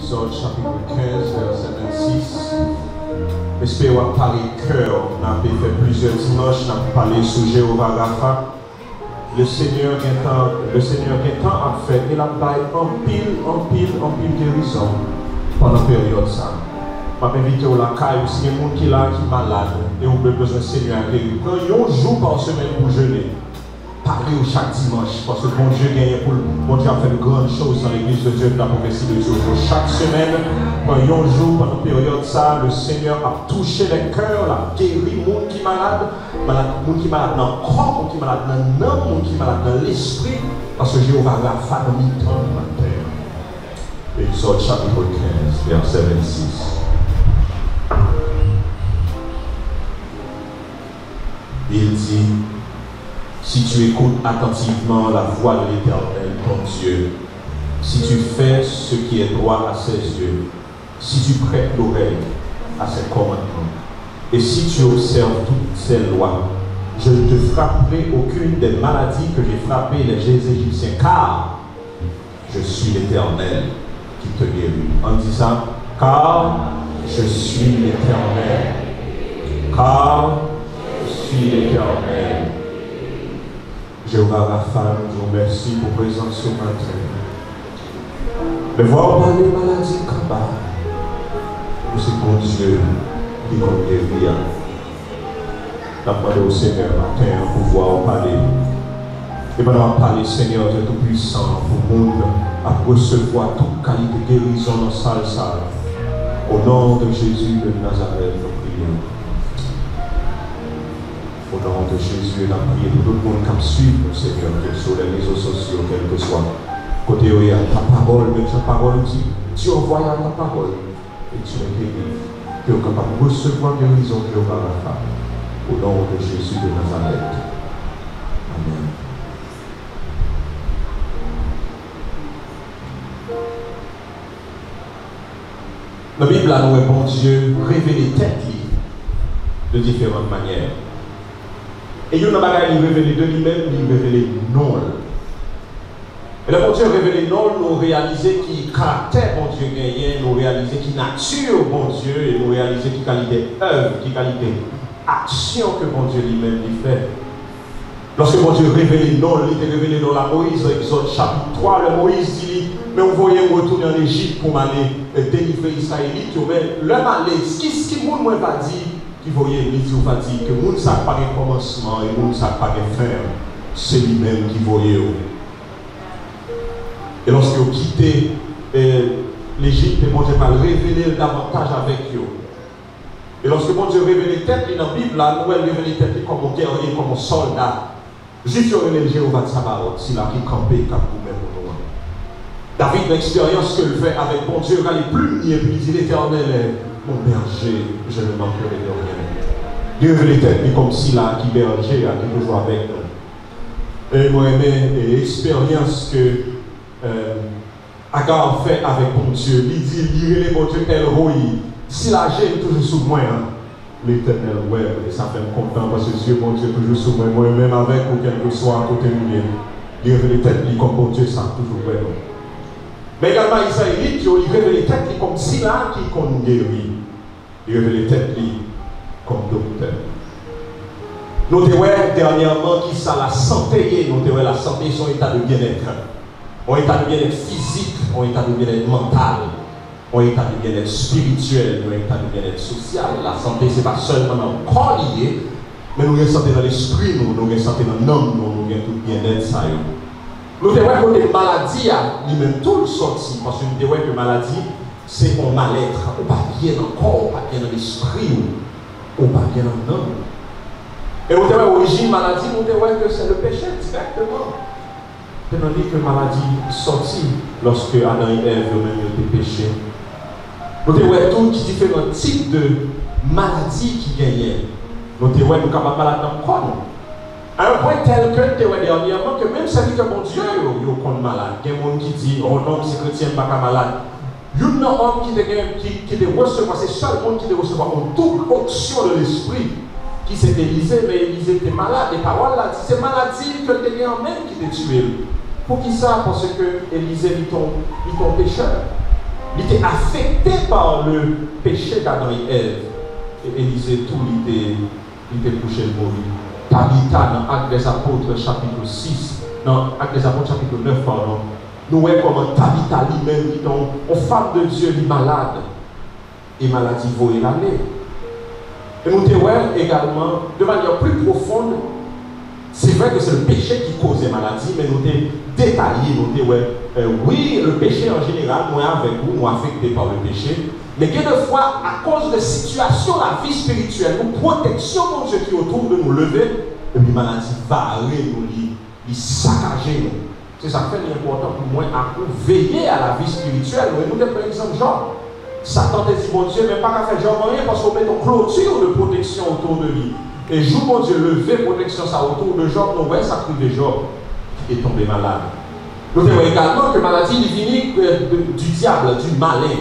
Exode chapitre 15, verset 26. Espérons parler cœur. On a fait plusieurs dimanches, on a parlé sur Jéhovah Rapha. Le Seigneur est a fait, il a baillé en pile guérison pendant la période ça. Je vais inviter au lacaille, si il y a des gens qui sont là, qui sont malades, et on a besoin de Seigneur à guérir. Quand un jour par semaine pour jeûner, parlez chaque dimanche, parce que bon Dieu a fait de grandes choses dans l'église de Dieu de la prophétie de Dieu. Chaque semaine, pendant un jour, pendant la période ça, le Seigneur a touché les cœurs, a guéri les gens qui sont malades, les gens qui sont malades dans le corps, les gens qui sont malades dans l'âme, les gens qui sont malades dans l'esprit, parce que Jéhovah Rapha dans le temps de la terre. Exode chapitre 15, verset 26. Il dit, si tu écoutes attentivement la voix de l'Éternel, ton Dieu, si tu fais ce qui est droit à ses yeux, si tu prêtes l'oreille à ses commandements, et si tu observes toutes ses lois, je ne te frapperai aucune des maladies que j'ai frappées les Égyptiens, car je suis l'Éternel qui te guérit. On dit ça, car je suis l'Éternel, car je suis l'Éternel. Jéhovah Rapha, nous vous remercie pour présence ce matin. Mais voir par les maladies comme ça, c'est bon Dieu qui va guérir. Nous demandons au Seigneur matin pour pouvoir parler. Et maintenant, parler, Seigneur, de Tout-Puissant, pour le monde, à recevoir toute qualité de guérison dans la salle. Au nom de Jésus de Nazareth, nous prions. Au nom de Jésus, la prière de tout le monde qui suit le Seigneur, sur les réseaux sociaux, quel que soit. Côté où il y a ta parole, mais ta parole dit, tu envoies ta parole et tu es guéri. Tu es capable de recevoir guérison de Jéhovah Rapha. Au nom de Jésus de Nazareth. Amen. La Bible a nous bon Dieu révélé tête de différentes manières. Et il y a une manière de révéler de lui-même, il révèle non. Et le bon Dieu révélé non, nous réaliser qui caractère bon Dieu gagné, nous réaliser qui nature bon Dieu, et nous réaliser qui qualité œuvre, qui qualité action que bon Dieu lui-même lui fait. Lorsque bon Dieu révélé non, il était révélé dans la Moïse, Exode chapitre 3, le Moïse dit, mais vous voyez retourner en Égypte pour m'aller délivrer les Israélites, mais le malais, ce qui moi va dire, qui voyait, il dit, on va dire que le monde n'a pas de commencement et le monde n'a pas de fin. C'est lui-même qui voyait. Et lorsque vous quittez l'Égypte, bon Dieu va révéler davantage avec eux. Et lorsque bon Dieu révèle tête dans la Bible, là, nous révèle tête comme un guerrier, comme un soldat. Juste sur le Jéhovah de Sabaoth, c'est là qui campait comme vous-même pour nous. David, l'expérience qu'il fait avec bon Dieu, il est plus niais, puis il dit l'Éternel est mon berger, je ne manquerai de rien. Dieu révèle tête comme si là, qui berger, qui est toujours avec nous. Et moi, j'ai l'expérience que Agar fait avec mon Dieu. Il dit, lirez mon Dieu, El Roi. Si la gêne toujours sous moi, l'Éternel, ouais, et ça fait me content parce que Dieu, mon Dieu, toujours sous moi, moi-même avec ou quel que soit à côté de nous. Il révèle tête comme mon Dieu, ça toujours ouais. Mais également, Israélite, il révèle tête comme si là qui qu'on guérit. Il révèle tête comme docteur. Nous avons dernièrement qui ça la santé, nous avons la santé, son état de bien-être. Un état de bien-être physique, un état de bien-être mental, un état de bien-être spirituel, un état de bien-être social. La santé, ce n'est pas seulement dans le corps lié, mais nous avons santé dans l'esprit, nous avons santé dans l'âme, nous avons tout bien-être. Nous avons que les maladies, lui-même tout le sorti, parce que nous avons que maladie, c'est un mal-être. On ne pas bien dans le corps, pas bien dans l'esprit, on pas bien dans l'âme. Et nous avons l'origine maladie, nous avons que c'est le péché directement. Tandis que la maladie sortit lorsque Adam et Ève eux-mêmes étaient péchés. Nous avons tous différents types de maladies qui gagnaient. Nous avons capables malades dans le corps. À un point tel que nous avons dernièrement que même celui que mon Dieu est malade. Il y a des gens qui disent, oh non, c'est chrétien, pas malade. Il y a un homme qui recevoir, c'est seul monde qui recevoir une double option de l'esprit. Qui s'est Élisée, mais Élisée était malade. Les paroles là, c'est maladie que le Seigneur même qui t'a tué. Pour qui ça? Parce que Élisée est ton pécheur. Il était affecté par le péché d'Adam et Ève. Et Élisée, tout, il était couché le mourir. Tabitha, dans Actes des Apôtres, chapitre 6, dans Actes des Apôtres, chapitre 9, pardon, nous voyons comment Tabitha lui-même, une femme de Dieu, est malade. Et maladie voyait l'année. Et nous voyons également, de manière plus profonde, c'est vrai que c'est le péché qui cause les maladies, mais nous avons détaillé, nous avons oui, le péché en général, nous avec vous, nous affectés par le péché, mais quelquefois, à cause de situations, la vie spirituelle, nous protection de Dieu qui est autour de nous lever, et puis maladie varie, nous les saccager nous. C'est ça qui fait l'important pour moi à veiller à la vie spirituelle. Nous avons par exemple genre, Satan te dit, bon Dieu, mais pas qu'à faire genre rien parce qu'on met une clôture de protection autour de lui. Et jour, mon Dieu, lever protection ça autour de Job, nous voyons ça privé Job qui est tombé malade. Nous voyons également que maladie divine du diable, du malin.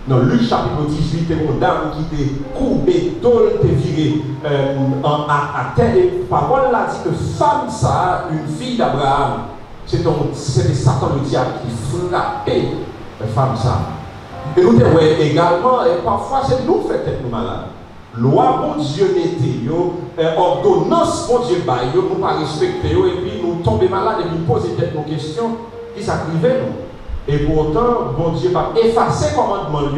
Dans Luc chapitre 18, il y a une dame qui était courbée, tôle, qui était virée à terre. Et parole là dit que femme, ça, une fille d'Abraham, c'était Satan le diable qui frappait la femme, ça. Et nous voyons également, et parfois, c'est nous qui faisons nous malades. Loi, bon Dieu, mettez, ordonnance, bon Dieu, nous ne pas respecter, et puis nous tombons malades, et nous posons nos questions, qui s'acrivent nous. Et pourtant, bon Dieu va effacer le commandement,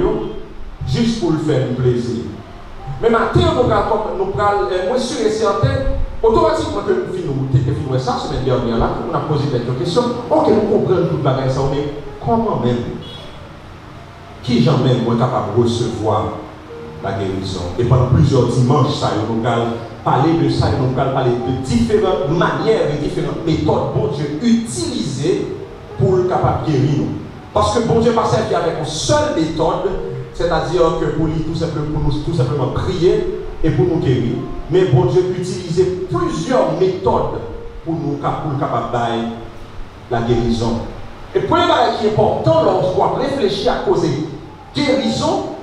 juste pour le faire du plaisir. Mais maintenant, moi, sûr et certain, automatiquement que nous finissons ça, la semaine dernière, là, on a posé quelques questions, ok, nous comprenons tout le bagage, mais comment même, qui jamais est capable de recevoir la guérison? Et pendant plusieurs dimanches, ça, nous allons parler de ça, nous allons parler de différentes manières et différentes méthodes, bon Dieu, utilisées pour le capable de guérir. Parce que bon Dieu pas servi avec une seule méthode, c'est-à-dire que pour lui tout simplement prier et pour nous guérir. Mais bon Dieu utilisait plusieurs méthodes pour nous capable de la guérison. Et pour le qui est important, lorsqu'on réfléchir à causer guérison,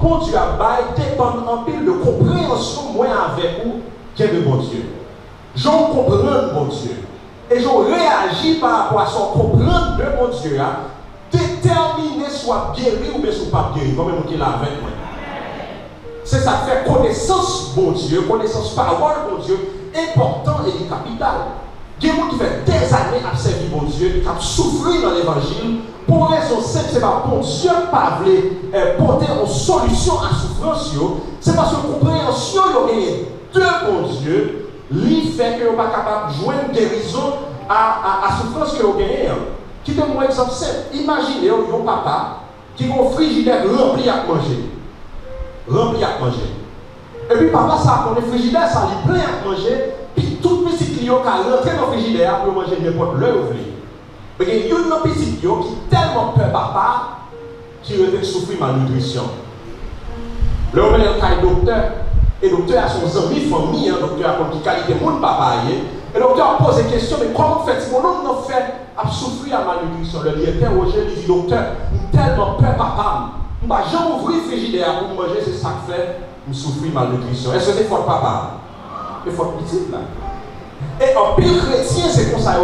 bon Dieu a bail dépend en pile de compréhension moi avec vous qui est de bon Dieu. J'en comprends bon Dieu. Et je réagis par rapport à son comprendre de mon Dieu, déterminer soit guéri ou bien soit pas guéri, comme nous qui l'a avec moi. C'est ça fait connaissance, bon Dieu, connaissance parole, bon Dieu, important et capital. Il y a des gens qui fait des années à servir bon Dieu, qui a souffert dans l'évangile, pour raison simple, c'est pas bon Dieu pas voulu porter une solution à la souffrance, c'est parce que la compréhension, il y a deux bon Dieu. Lui fait que vous pas capable de joindre une guérison à la souffrance que vous gagnez. Qui donne un exemple simple. Imaginez un papa qui a un frigidaire rempli à manger. Rempli à manger. Et puis papa, ça, quand le frigidaire, ça lui plein à manger, puis tout petit client qui a rentré dans le frigidaire pour manger n'importe l'heure où vous voulez. Mais il y a une petite qui est tellement peur papa qui a souffert de malnutrition. Le on est un docteur. Et le docteur a son ami, famille, un docteur a une qualité de mon papa. Et le docteur a posé la question, mais comment fait-il? Mon homme n'a fait à souffrir à malnutrition. Le lui interrogé, il dit, docteur, tellement peur papa. Je ne vais jamais ouvrir le frigidaire pour manger, c'est ça que fait, je souffre de malnutrition. Est-ce que c'est faute papa? C'est faute petite là. Et en pire chrétien, c'est comme ça.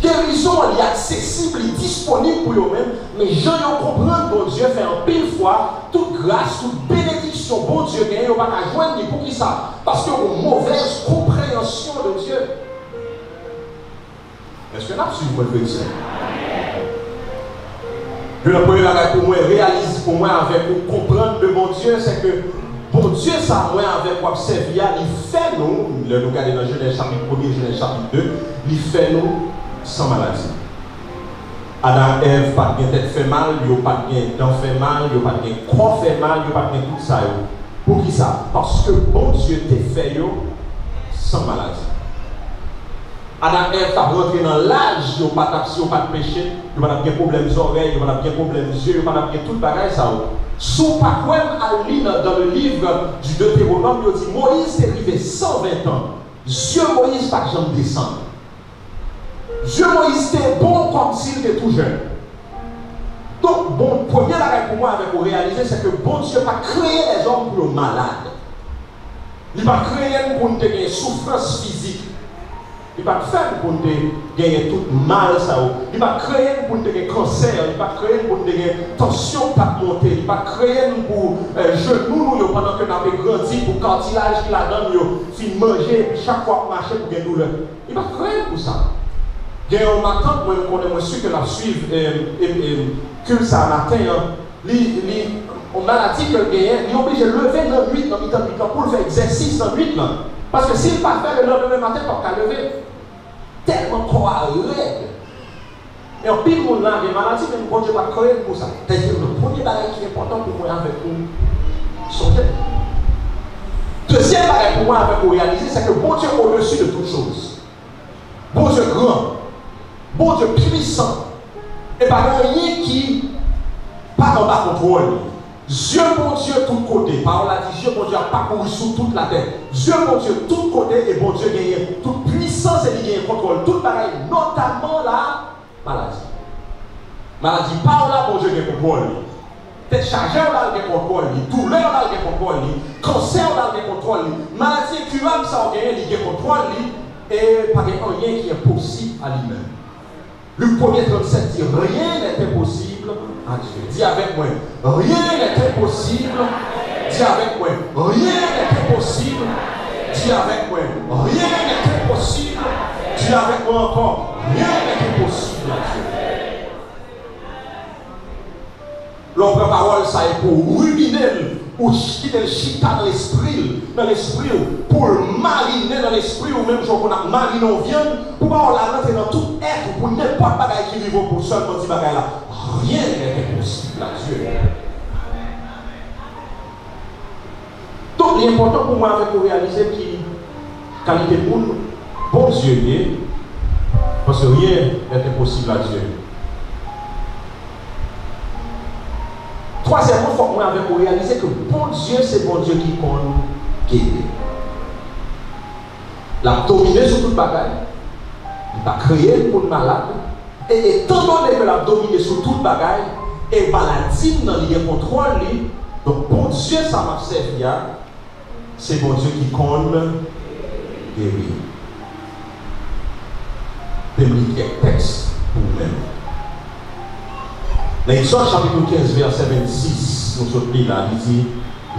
Guérison est accessible, est disponible pour eux-mêmes, mais les gens comprennent bon Dieu fait en pile fois toute grâce, toute bénédiction, bon Dieu gagne, on va la joindre ni pour qui ça? Parce qu'ils ont une mauvaise compréhension de Dieu. Est-ce que nous avons suivi votre chrétien? Le premier bagage pour moi, réaliser pour moi avec vous comprendre de mon Dieu, c'est que bon Dieu, ça moi avec vous servir, il fait nous, le nous regardons dans Genèse chapitre 1er, Genèse chapitre 2, il fait nous sans maladie. Adam et Ève, pas de tête fait mal, ils n'ont pas de dents fait mal, ils n'ont pas de corps fait mal, ils n'ont pas de tout ça. Pour qui ça? Parce que bon Dieu t'a fait sans maladie. Adam et Ève, t'as rentré dans l'âge, ils n'ont pas de péché, ils n'ont pas de problème des oreilles, ils n'ont pas de problème des yeux, ils n'ont pas de tout le bagage ça. Sous pas dans le livre du Deutéronome, il dit Moïse est arrivé 120 ans. Dieu Moïse pas jamais descendre. Dieu Moïse était bon comme s'il était tout jeune. Donc, bon, premier bagage pour moi avec vous réaliser, c'est que bon Dieu n'a pas créé les hommes pour le malade. Il n'a pas créé pour une souffrance physique. Il n'a pas fait pour une gagner tout mal ça. Il va créer pour des cancer, il va créer pour des tensions qui monter, il va créer pour genoux pendant que nous avons grandi, pour cartilage qui la donne, il manger chaque fois marcher pour des douleurs. Il va créer pour ça. Il y a un matin, moi je connais sûr que la suivre que ça matin, on maladie que le gagnant, il est obligé de lever dans la nuit, dans le temps pour faire exercice dans la nuit. Parce que s'il ne pas faire le lendemain matin, il ne peut pas lever. Tellement quoi raide. Et en pile, on a des maladies, mais bon Dieu va créer pour ça. C'est-à-dire le premier bagage qui est important pour moi avec vous, sauter. Deuxième bagage pour moi avec vous réaliser, c'est que bon Dieu est au-dessus de toutes choses. Bon Dieu grand, bon Dieu puissant, et pas rien qui pas en bas contrôle. Dieu bon Dieu tout côté. Parole a dit Dieu bon Dieu a parcouru sur toute la terre. Dieu bon Dieu tout côté et bon Dieu gagne toute puissance et il gagne contrôle. Tout pareil, notamment la maladie. Maladie par là bon Dieu gagne contrôle. Tête chargée on a le contrôle. Douleur on a le contrôle. Cancer on a le contrôle. Maladie incurable ça on gagne il gagne contrôle et pas rien qui est possible à lui-même. Luc 1er 37 dit rien n'est impossible à Dieu. Dis avec moi, rien n'est impossible. Dis avec moi, rien n'est impossible. Dis avec moi, rien n'est impossible. Dis avec moi encore, rien n'est impossible à Dieu. L'autre parole, ça est pour ruminer ou quitter le chita dans l'esprit, pour mariner dans l'esprit, ou même jour qu'on a mariné en viande, pour pouvoir la rentrer dans tout être, pour n'importe bagaille qui arrive pour seulement dire bagaille là. Rien n'est impossible à Dieu. Donc, l'important pour moi, avec vous réaliser qui qualité de monde, bon Dieu, parce que rien n'est impossible à Dieu. Troisièmement, il faut que moi avec vous réaliser que bon Dieu, c'est bon Dieu qui compte guérir. La dominer sur toute bagaille, il va créer pour le malade, et étant donné que la dominer sur toute bagaille, et maladie dans le contrôle, donc bon Dieu, ça m'a servi, c'est bon Dieu qui compte guérir. Je vais lire quelques textes pour vous-même. Dans Exode chapitre 15, verset 26, nous sommes là, il dit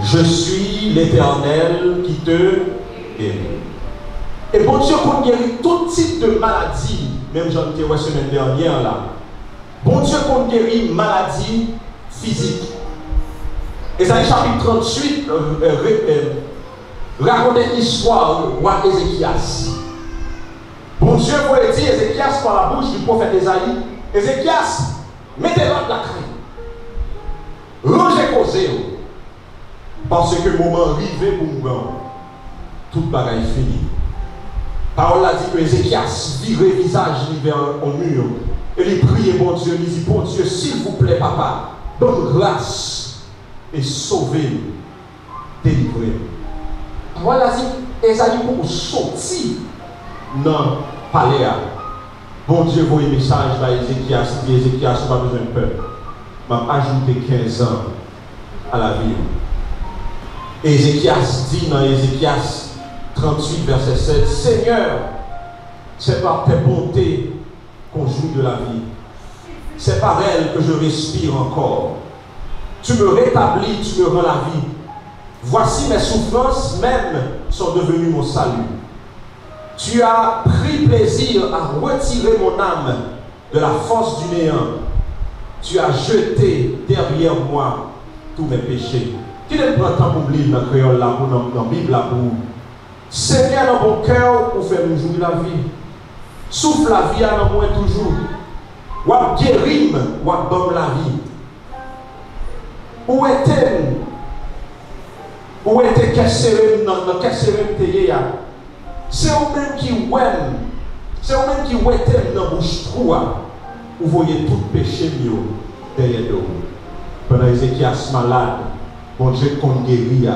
je suis l'Éternel qui te guérit. Et bon Dieu compte guérir tout type de maladie, même j'en étais la semaine dernière là. Bon Dieu compte guérir maladie physique. Esaïe chapitre 38 raconte l'histoire du roi Ézéchias. Bon Dieu voulait dire Ézéchias par la bouche du prophète Esaïe, Ézéchias, mettez l'autre la crainte. Rangez causé. Parce que le moment arrivé pour nous, toute bagaille finie. Parole a dit que Ézéchias virait visage vers au mur. Et il priait bon Dieu, il dit bon Dieu, s'il vous plaît, papa, donne grâce et sauvez-le, délivrez-le. Voilà, dit Esaïe pour sortir dans le palais. Bon Dieu, voyez le message à Ézéchias, il dit Ézéchias, n'a pas besoin de peur. M'a ajouté 15 ans à la vie. Ézéchias dit dans Ézéchias 38, verset 7, Seigneur, c'est par tes bontés qu'on jouit de la vie. C'est par elle que je respire encore. Tu me rétablis, tu me rends la vie. Voici mes souffrances même sont devenues mon salut. Tu as pris plaisir à retirer mon âme de la force du néant. Tu as jeté derrière moi tous mes péchés. Qui ne prend temps pour lire dans le créole là, pour dans la Bible là, pour Seigneur dans mon cœur pour faire nous jouir la vie. Souffle la vie à nous moins toujours. Ou guérir, ou donne la vie. Où est-elle? Où est-elle qu'elle dans qu'elle teye? C'est eux-mêmes qui ouem. C'est eux-mêmes qui ouem dans bouche trou. Vous voyez tout péché mieux derrière nous. Pendant Ézéchias malade, bon Dieu qu'on guérit,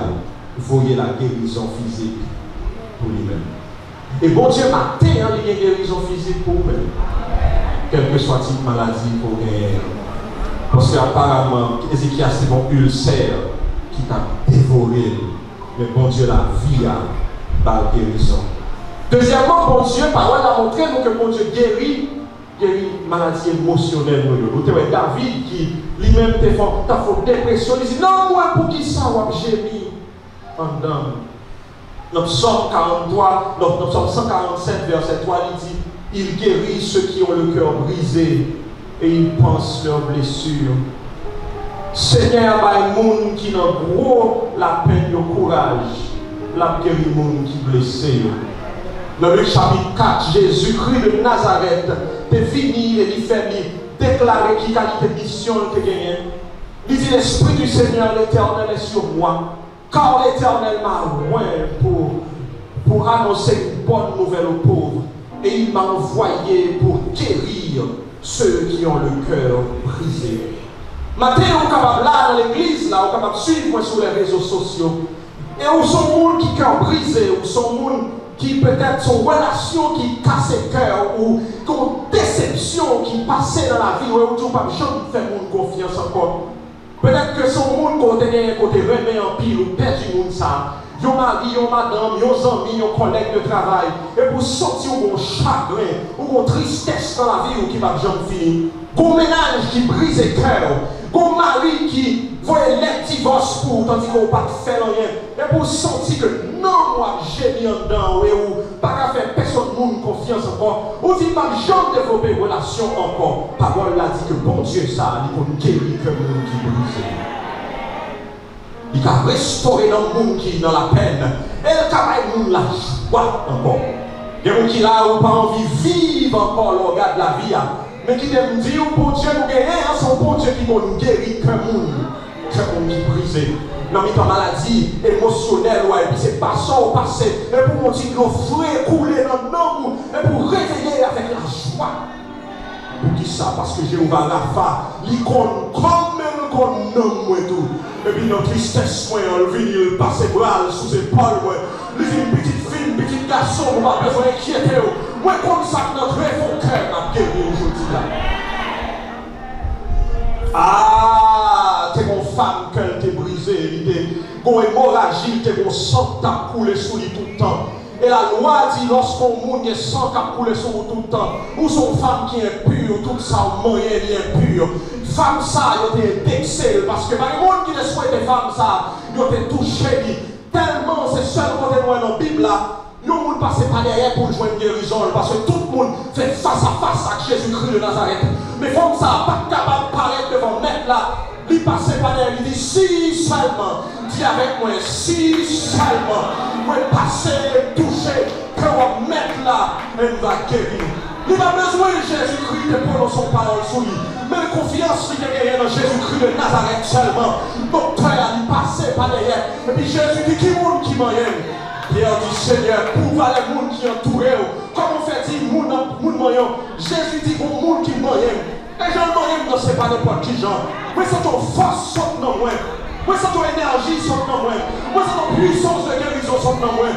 vous voyez la guérison physique pour lui-même. Et bon Dieu matin, il y a une guérison physique pour vous-même. Quelle que soit cette maladie pour gagner. Parce qu'apparemment, Ézéchias c'est mon ulcère qui t'a dévoré. Mais bon Dieu, la vie a la guérison. Deuxièmement, bon Dieu, parole a montré nous que bon Dieu guérit maladie émotionnelle. Vous avez David qui lui-même t'a fait dépression. Il dit non, moi pour qui ça, j'ai mis en dedans. Dans Psaume 43, dans Psaume 147, verset 3, il dit il guérit ceux qui ont le cœur brisé et il pense leurs blessures. Seigneur, il y a des gens qui ont gros la peine de courage, la guéri les gens qui sont blessés. Dans le chapitre 4, Jésus-Christ de Nazareth est venu et il fait déclarer qui qualité de mission qu'il a gagné. Il dit l'Esprit du Seigneur, l'Éternel est sur moi, car l'Éternel m'a oint pour annoncer une bonne nouvelle aux pauvres. Et il m'a envoyé pour guérir ceux qui ont le cœur brisé. Maintenant, on est capable là dans l'église, là, on est capable de suivre moi sur les réseaux sociaux. Et où sont les gens qui ont cœur brisé, où sont les gens qui peut-être sont relations qui cassent le cœur, ou qui ont déception qui passent dans la vie, où ils n'ont pas jamais fait confiance encore. Peut-être que ce monde côté remet en pile ou perd du monde ça. Yon mari, yon madame, yon amis, yon collègue de travail. Et pour sortir ou bon chagrin, ou bon tristesse dans la vie ou qui va jamais finir. Gon ménage qui brise le cœur. Gon mari qui voit les divorces pour tandis qu'on pas faire rien. Et pour sentir que non, moi j'ai mis en dedans ou pas qu'à faire personne monde confiance encore. Ou dit pas jamais développer une relation encore. Parole l'a dit que bon Dieu ça, il peut guérir que le monde qui brise. Il a restauré dans le monde qui est dans la peine. Et il a mis la joie encore. Il y a des gens qui n'ont pas envie de vivre encore le regard de la vie. Mais qui me dit, bon Dieu nous guérit, c'est un bon Dieu qui nous guérit que le monde qui est brisé. Dans une maladie émotionnelle, et puis c'est pas ça au passé. Et pour continuer nos frères couler dans le nom, et pour réveiller avec la joie. Pour qui ça? Parce que Jéhovah Rapha, l'icône comme même qu'on nomme et tout. Et puis notre tristesse, le vinyle, il passe bras sous ses épaules. Il dit une petite fille, une petite garçon, on va besoin d'inquiéter. Moi, comme ça, notre réveil cœur a guéri aujourd'hui. Ah, t'es une femme qu'elle t'est brisée, t'es une hémorragie, t'es une sang qui a coulé sous lui tout le temps. Et la loi dit, lorsqu'on monde est sang qui a coulé sur vous tout le temps, ou son femme qui est pure, tout ça, moyen est impur. Femme ça, il était vexé, parce que par le monde qui ne souhaite femme ça, il était touché. Tellement c'est seul côté loin dans la Bible là, il ne passe pas derrière pour jouer une guérison, parce que tout le monde fait face à face avec Jésus-Christ de Nazareth. Mais femme ça, pas capable de paraître devant le maître là, il passe pas derrière, il dit si seulement, dis avec moi, si seulement, moi passer, toucher, que on mette là, et nous va guérir. Il n'a pas besoin de Jésus-Christ de prendre son parole sur lui. Mais la confiance qu'il y a dans Jésus-Christ de Nazareth seulement. Docteur, il passe par derrière. Et puis Jésus dit, qui monde qui m'aime? Pierre dit, Seigneur, pour voir les gens qui entourent. Comme on fait dire, monde m'aime. Jésus dit, pour monde qui m'aime. Et je m'aime, non, c'est pas n'importe qui genre. Mais c'est ton force saute dans moi. Moi, c'est ton énergie saute dans moi. Moi, c'est ton puissance de guérison saute dans moi.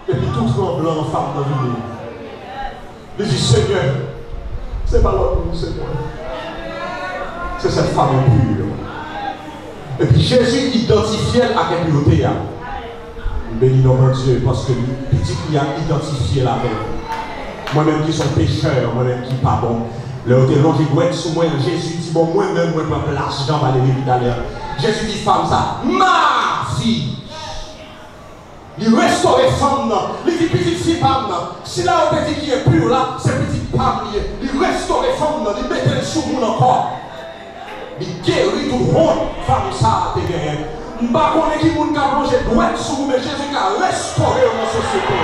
Et puis tout tremblant en femme dans la vie. Il dit, Seigneur, c'est pas l'autre, c'est moi. C'est cette femme pure. Et puis Jésus identifiait à quelle pureté. Bénis notre Dieu, parce que petit qui a identifié la paix. Moi-même qui suis pécheur, moi-même qui pas bon. Le l'autre qui sur moi, Jésus dit, bon, moi-même, moi, je place Jean-Valérie Vidalère. Jésus dit, femme, ça, ma fille. Il restaure les femmes, il dit petite fille femme. Si là on dit qui est pur là, c'est petite femme. Il restaure les femmes, il met les sous mon encore. Il guérit tout le monde, femme ça, t'es guéri. Je ne sais pas qui est mangé doit sous mais Jésus a restauré la société.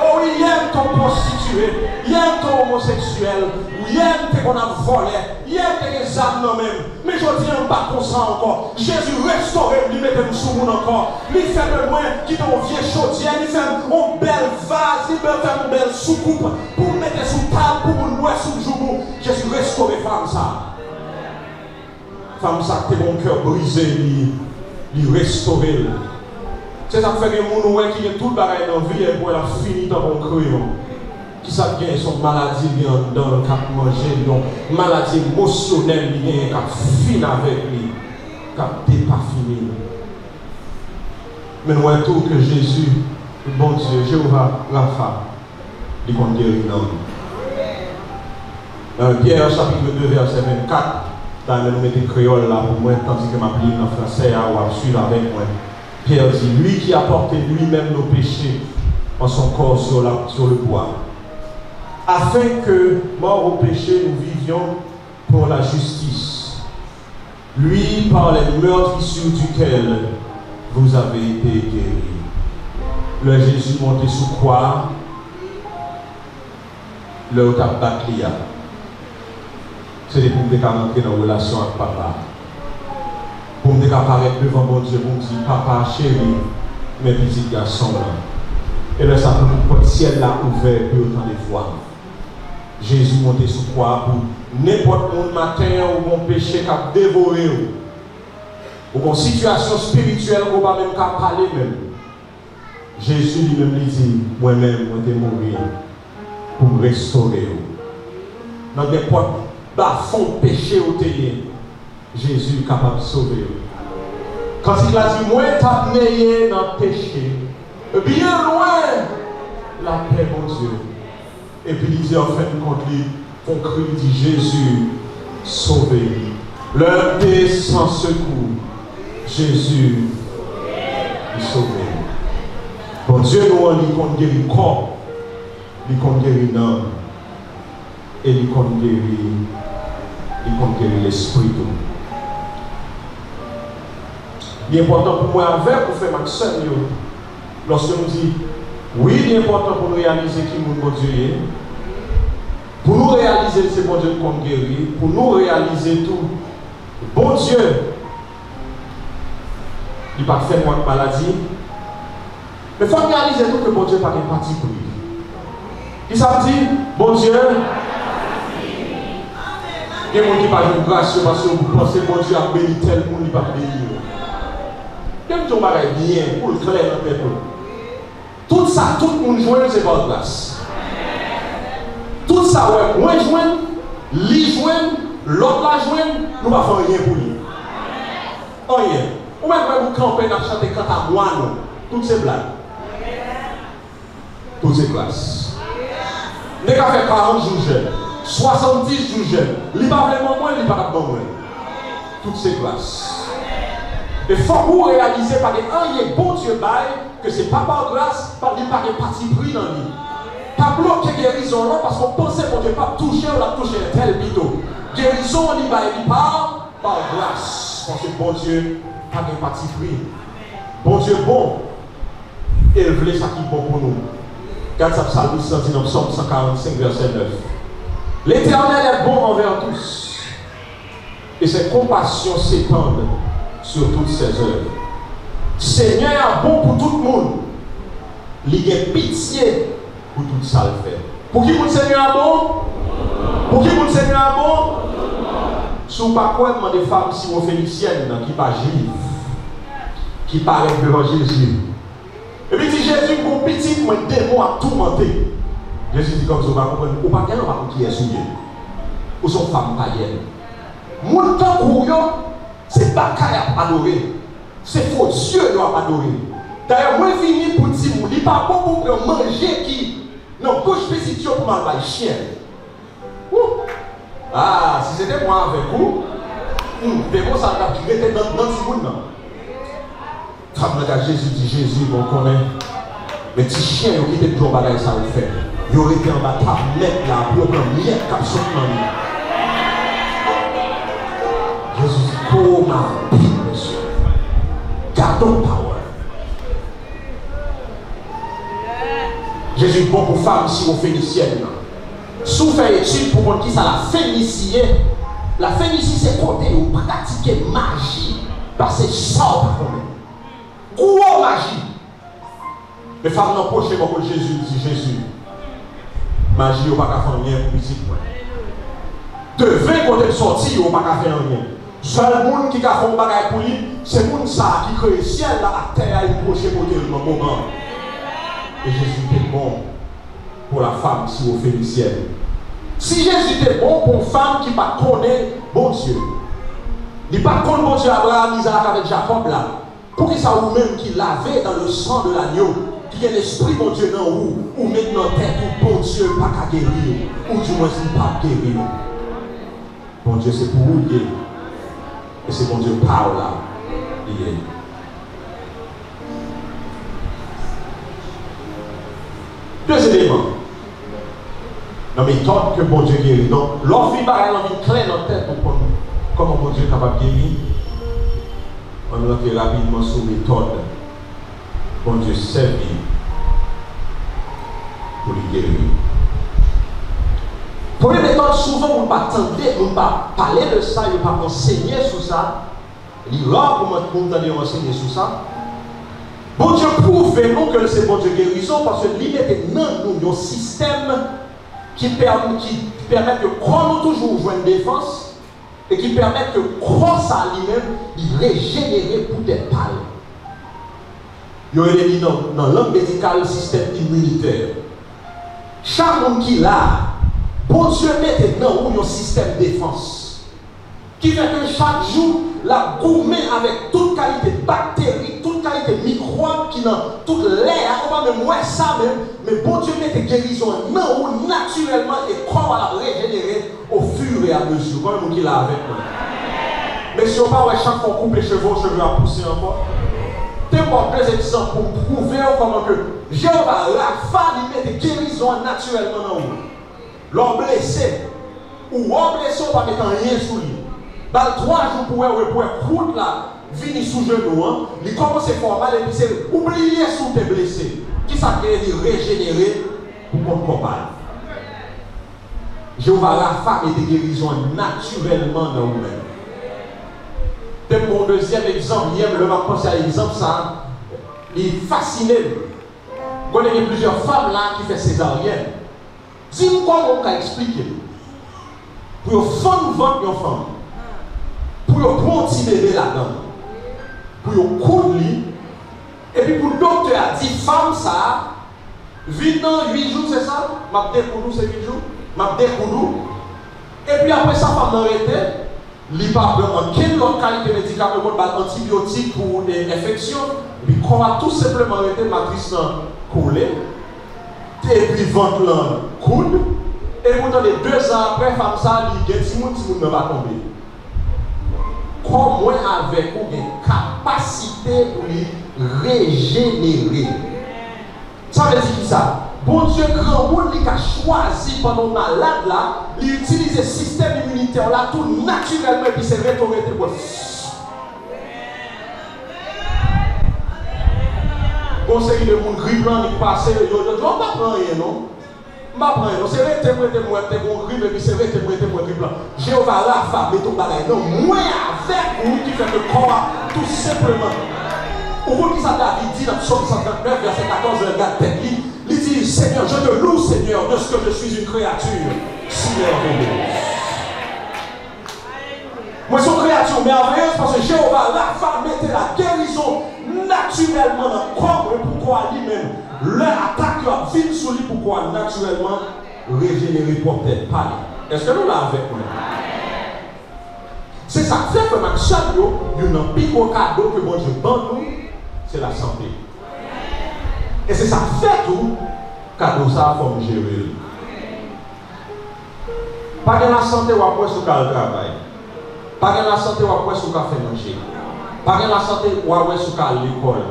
Oh, il aime ton prostitué, il aime ton homosexuel, il aime qu'on a volé, il aime tes âmes même. Mais je ne dis pas comme ça encore. Jésus restaure, il met nous sous nous encore. Il fait de loin qui ton vieux chaudière, il fait une belle vase, il fait une belle soucoupe pour mettre sous table, pour nous boire sous le jour. Jésus restaure femme ça. Femme ça, t'es mon cœur brisé, il restaure. C'est ça qui fait que les gens qui ont tout le bagage dans la vie et pour la finir dans mon crayon. Qui ça vient, son maladie vient dans le cap manger, donc maladie émotionnelle vient, qui finit avec lui, qui n'est pas fini. Mais nous voyons tout que Jésus, le bon Dieu, Jéhovah, Rapha, il compte guérir dans nous. Pierre chapitre 2, verset 24, dans le numéro créole là pour moi, tandis que ma Bible en français, ou à suivre avec moi. Pierre dit, lui qui a porté lui-même nos péchés en son corps sur le bois, afin que, mort au péché, nous vivions pour la justice. Lui, par les meurtrissures duquel vous avez été guéris. Le Jésus monté sous croix, le tabac-lia. C'est pour me rentrer dans la relation avec papa. Pour me apparaître devant mon Dieu, pour me dire, papa, chéri, mes petits garçons là. Et là, ça peut le ciel là ouvert puis autant de fois. Jésus monté sous croix pour n'importe quel matin ou mon péché qui a dévoré ou une situation spirituelle qu'on va même parler même. Jésus lui-même lui dit, moi-même, moi je mourir pour me restaurer. Dans n'importe fond péché au télé, Jésus est capable de sauver. Quand il a dit, moi t'as né dans le péché, bien loin la paix, mon Dieu. Et puis il dit en fait, contre lui, on crie, il dit Jésus, sauvez. L'heure est sans secours. Jésus, il sauve. Bon Dieu, nous on dit qu'on guérit le corps, il qu'on guérit l'âme, et il qu'on guérit l'esprit. Il est important pour moi avec pour faire ma soeur, lorsque nous dit oui, il est important pour nous réaliser qui nous bon Dieu est. Pour nous réaliser c'est bon Dieu qu'on guérit, pour nous réaliser tout. Bon Dieu, il n'a pas fait moins de maladie. Mais il faut réaliser tout que bon Dieu n'a pas de parti pour lui. Il s'est dit, bon Dieu, il y a des gens qui n'ont pas de grâce parce que vous pensez que bon Dieu a béni tel monde, il n'a pas béni. Il y a des gens qui ont bien pour le clair dans le peuple. Tout ça, tout le monde joue, c'est par grâce. Tout ça, ouais, moi joue, lui joue, l'autre la joue, nous ne faisons rien pour lui. Rien. Ou même quand vous campez dans chanter quand à moi, non. Toutes ces blagues. Toutes ces grâces. Nous avons fait 40 jours jeunes, 70 jours jeunes. Il n'y a pas vraiment moins, il n'y a pas vraiment moins. Toutes ces grâces. Il faut vous réaliser par des un bon Dieu bail que ce n'est pas par grâce, par des parti pris dans lui. Pas bloquer guérison là parce qu'on pensait qu'on ne peut pas toucher, on a touché un tel bidon. Guérison, on y va, il part par grâce. Parce que bon Dieu, pas de parti pris. Bon Dieu bon, et il voulait ça qui est bon pour nous. Regarde ça, Psalm 145, verset 9. L'Éternel est bon envers tous, et ses compassions s'étendent sur toutes ses œuvres. Seigneur est bon pour tout le monde. Il a pitié pour tout ça le fait. Pour qui le Seigneur est bon? Pour qui le Seigneur est bon? Si vous ne pas quoi demander des femmes si vous phéniciennes qui ne sont pas juives, qui paraissent devant Jésus. Et puis dit Jésus, mon petit, moi démon à tourmenter. Jésus dit comme ça, vous ne comprenez pas, vous ne pas qui est souillé. Ou sont femmes païennes. Mon temps pour eux, c'est pas qu'à adorer. C'est faux Dieu doit adorer. D'ailleurs, moi je finis pour dire, il n'est pas bon pour manger qui. Non, bouche spécifique pour mal le chien. Ah, si c'était moi avec vous, démon ça va était dans ce monde. Comme Jésus dit, Jésus, on connaît. Mais petits chiens, ils ont quitté le bagage, ça vous fait. Ils auraient été en bas, mettre là, pour prendre miette, cap sur Jésus dit, comment, monsieur, gardons power. Jésus bon pour femmes si vous phéniciennes. Si vous faites étude pour voir qui ça la phénicienne, la phénicie c'est côté où pratiquer magie. Parce que ça, on va gros magie. Les femmes n'ont pas pour Jésus, dit Jésus. Magie, on ne va pas faire rien pour musique. De 20 côtés sortis, on ne va pas faire rien. Seul monde qui a fait un bagage pour lui, c'est le monde qui crée le ciel, la terre, il projet pour le moment. Et Jésus était bon pour la femme si vous phénicienne. Si Jésus était bon pour une femme qui ne connaît pas bon Dieu, il ne connaît pas bon Dieu Abraham, Isaac avec Jacob là. Pour qu'il soit vous-même qui lavez dans le sang de l'agneau, qui est l'esprit mon Dieu dans vous, ou maintenant tête, ou bon Dieu pas qu'à guérir, ou du moins il pas guérir. Bon Dieu, c'est pour vous guérir. Et c'est bon Dieu parle là. Il est. Deux éléments. La méthode que bon Dieu guérit. Donc, l'envie pareil, l'envie claire dans la tête pour comment bon Dieu est capable de guérir. On entre rapidement sur la méthode. Bon Dieu servir pour le guérir. Première méthode, souvent, on ne pas attendre, on ne pas parler de ça, on ne pas enseigner sur ça. Il est rare pour nous enseigner sur ça. Bon Dieu prouve nous que c'est bon Dieu guérison parce que lui était dans nous un système qui permet que quand nous toujours jouons une défense et qui permet que crosse à lui-même, il régénère pour des pâles. Il y a dit dans le langue médicale, système immunitaire. Chaque monde qui l'a, bon Dieu met dans nous un système de défense qui fait que chaque jour, la gourmet avec toute qualité de bactéries, toute qualité de microbes qui dans toute l'air, on va même voir ça même, mais bon Dieu met des guérisons non ou naturellement et comment la régénérer au fur et à mesure. Comme nous qui l'a avec moi. Mais si on va voir chaque fois couper les cheveux à pousser encore. T'importe deux exemples pour prouver comment que Jéhovah Rapha lui met des guérisons naturellement dans nous. L'homme blessé, ou l'homme blessé, on va mettre rien sous lui. Dans 3 jours pour croûte là, venir sous genou, il commence à faire mal et puis c'est oublier sous tes blessés. Qui s'appelle régénérer pour qu'on compare. Jéhovah Rapha met des guérisons naturellement dans nous-mêmes. C'est mon deuxième exemple, hier, je vais penser à l'exemple, ça, il est fasciné. Il y a plusieurs femmes là qui font césarienne. Dis-moi comment on peut expliquer. Pour faire vendre une femme, pour prendre un petit bébé là-dedans, pour coudre lui, et puis pour le docteur a dit, femme ça, vite dans 8 jours, c'est ça? M'a découdou, c'est 8 jours? M'a découdou. Et puis après ça, femme n'a arrêté. Il pas en quelle autre qualité médicale pour antibiotiques pour des infections. Il va tout simplement arrêter matrice coulée. Et puis ventre coude. Et pourtant les 2 ans après, femme ça, il y a 10 000 ne va tomber. Comment avec une capacité pour les régénérer. Ça veut dire qui ça? Bon Dieu, grand monde qui a choisi pendant malade là, il utilise le système immunitaire là tout naturellement et puis c'est retourné pour. Conseil de mon grippe là, il passe, il ne va pas prendre rien non. Je ne vais pas prendre rien, c'est réinterpréter moi, c'est mon grippe et puis c'est réinterpréter mon grippe là. Jéhovah Rapha, met ton bagage. Non, moi avec vous qui fait le corps tout simplement. Au bout de ça, David dit dans Psaume 139, verset 14, regarde tête. Il dit, Seigneur, je te loue, Seigneur, de ce que je suis une créature si merveilleuse. Moi, je suis une créature merveilleuse parce que Jéhovah Rapha mettait la guérison naturellement dans le corps. Et pourquoi lui-même, l'attaque la ville sur lui, pourquoi naturellement régénérer pour peut-être pas. Est-ce que nous l'avons avec nous? C'est ça qui fait que chaque jour, il y a un plus gros cadeau que bon Dieu donne nous, c'est la santé. Et c'est ça qui fait tout, cadeau ça faut gérer. Pas de la santé ou après sur le travail. Pas de la santé ou après sur le café manger. Pas de la santé ou après sur l'école.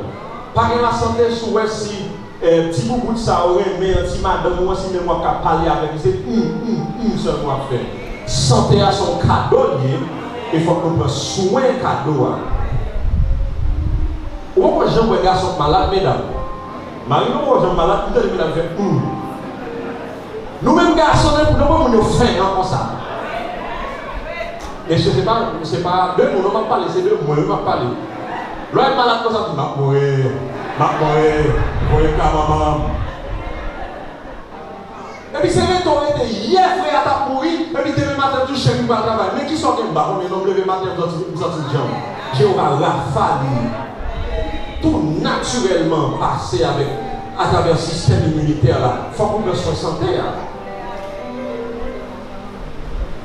Pas de la santé sur si petit bout de ça aurait mais un petit madame moi si même moi qui parler avec c'est seulement faire. Santé à son cadeau lié. Il faut qu'on prenne soin de cadeau. Ou pourquoi j'aime un garçon malade, mesdames? Marie, nous, j'aime malade, nous devons faire nous-mêmes, garçons, nous devons faire comme ça. Et ce n'est pas deux, on ne va pas parler, c'est deux, moi, on va parler. L'homme est malade comme ça, tu m'as mourir, maman. Et puis c'est vrai, tu aurais été hier, frère, t'as pourri, et puis demain matin, tu cherches pas travail. Mais qui sont les barons, mais non, levé matin, vous sortez de jambe. Jéhovah Rapha, tout naturellement passé à travers le système immunitaire là. Il faut qu'on puisse se santé.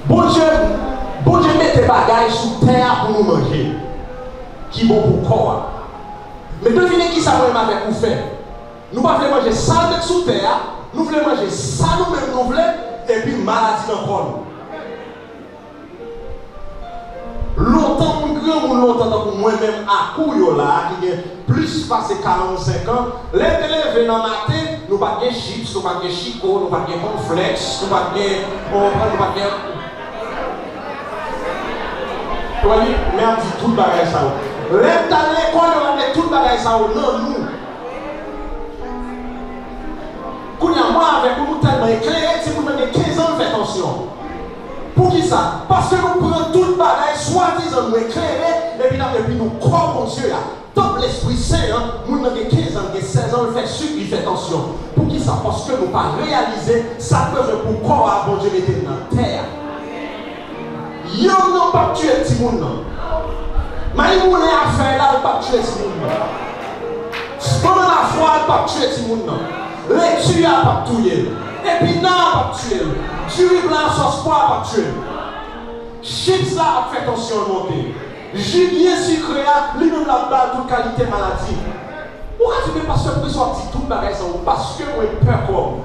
Bon Dieu met des bagages sous terre pour nous manger. Qui bon pour corps. Mais devinez qui ça va avec vous faire. Nous ne voulons pas manger ça avec sous terre, nous voulons manger ça nous-mêmes, nous voulons, et puis maladie dans le corps. Longtemps, longtemps, pour moi-même, à Kouyo là, qui est plus passé 45 ans, les télé dans le matin, nous pas de chips, nous pas de chico, nous pas de cornflakes, nous pas de. Tu vois, mais on dit tout le bagage ça. Les dans l'école, on a tout le bagage ça, non, nous. Quand moi, avec nous, tellement éclairé, si vous avez 15 ans, faites attention. Pour qui ça? Parce que nous prenons tout le bagage, soi-disant nous éclairer, et puis nous croyons mon Dieu là. Tant l'Esprit Saint, nous avons 15 ans, 16 ans, il fait suivre, il fait attention. Pour qui ça? Parce que nous pas réaliser ça peut faire pour croire à bon Dieu mettre dans la terre. Yo n'a pas tué le petit monde. Mais il y a affaire là, il n'a pas tué le petit monde. Pendant la foi, il n'a pas tué le petit monde. Les tués n'ont pas tué. Et puis non, pas tué. Du blanc, sauce poire, pas tué. Chips là, a fait attention à monter. Jus bien sucré, lui-même la balle, toute qualité maladie. Pourquoi tu peux pas se sortir tout le bagage parce que vous avez peur comme.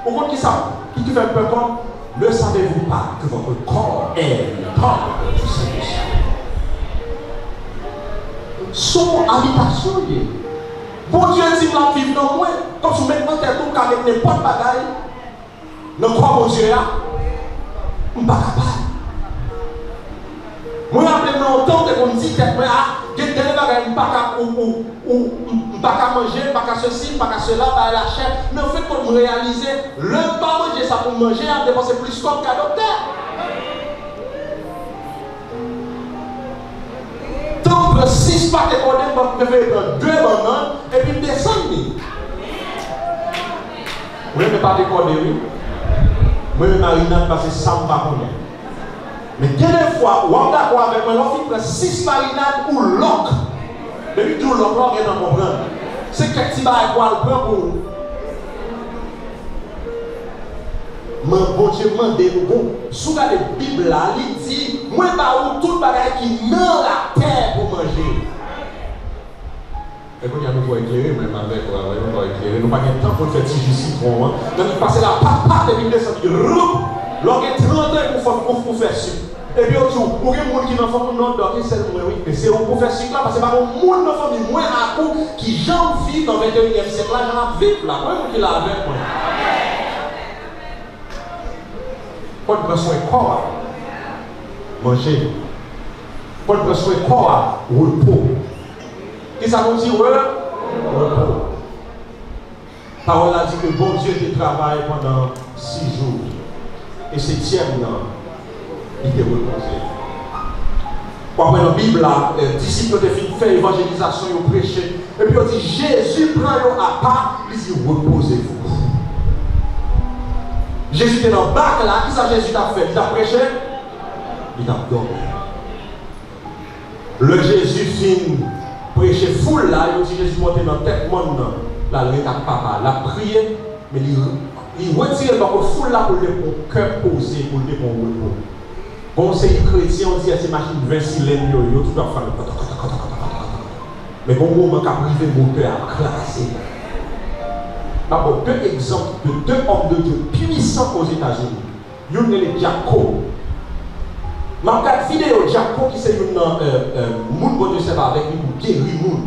Pourquoi qui ça? Qui te fait peur comme? Ne savez-vous pas que votre corps est le temple du Saint-Esprit? Son habitation, bon Dieu dit que la vie dans moi, quand tu mets dans tête tout avec n'importe quoi bagaille, ne crois bon Dieu là, je ne suis pas capable. Moi, je me longtemps que je me dis que je ne suis pas manger, je ne pas ceci, pas cela, pas la chair. Mais en fait, pour me réaliser, le pas manger ça pour manger, je dépenser plus comme qu'à docteur. Donc, le 6 pas de condamné, je vais prendre 2 bananes et puis descendre. Oui, mais pas de condamné. Moi, je marinade parce que ça ne va pas connaître. Mais quelques fois, on est d'accord avec moi, on fait 6 marinades ou l'oc. Depuis tout l'oc, on vient d'en comprendre. C'est que tu vas avoir le prend pour nous. Mais bon Dieu m'a dit, bon, sous la Bible là, il dit, moi, je tout le bagage qui est dans la terre pour manger. Et quand il y a nous pour éclairer, même avec, nous pour éclairer, nous n'avons pas de temps pour faire petit jus citron. Donc, il passe la papa et puis il descend, il roule. Lorsqu'il y a 30 ans pour faire sucre. Et puis, pour les gens qui n'ont pas de nom, c'est oui. Mais c'est pour faire sucre là, parce que c'est pas le monde dans famille, moins à coup, qui j'en vis dans le 21e siècle là, j'en ai vite là. Moi, qui l'a avec moi. Pas de prendre soin de corps, manger. Pas de prendre soin de corps, repos. Et ça nous dit, ouais, repos. Parole a dit que bon Dieu te travaille pendant 6 jours. Et c'est tiers non, il te reposé. Après dans la Bible, les disciples ont fait évangélisation, ils ont prêché. Et puis on dit, Jésus prend à part, il dit, reposez-vous. Jésus était dans le bac là, qu'est-ce que Jésus a fait? Il a prêché? Il a dormi. Le Jésus fin prêché foule là, il dit Jésus monté dans la tête monde là, il a papa, il a prié, mais il retire dans le foule là pour le cœur posé, pour le repos. Conseil chrétien, on dit à ces machines 20 cylindres, tout à fait. Mais bon moment qu'a privé mon cœur à classer. D'abord, 2 exemples de 2 hommes de Dieu puissants aux États-Unis. Il y a le Jaco. Je regarde une vidéo de Jaco qui c'est un monde bon Dieu sert avec lui pour guérir le monde.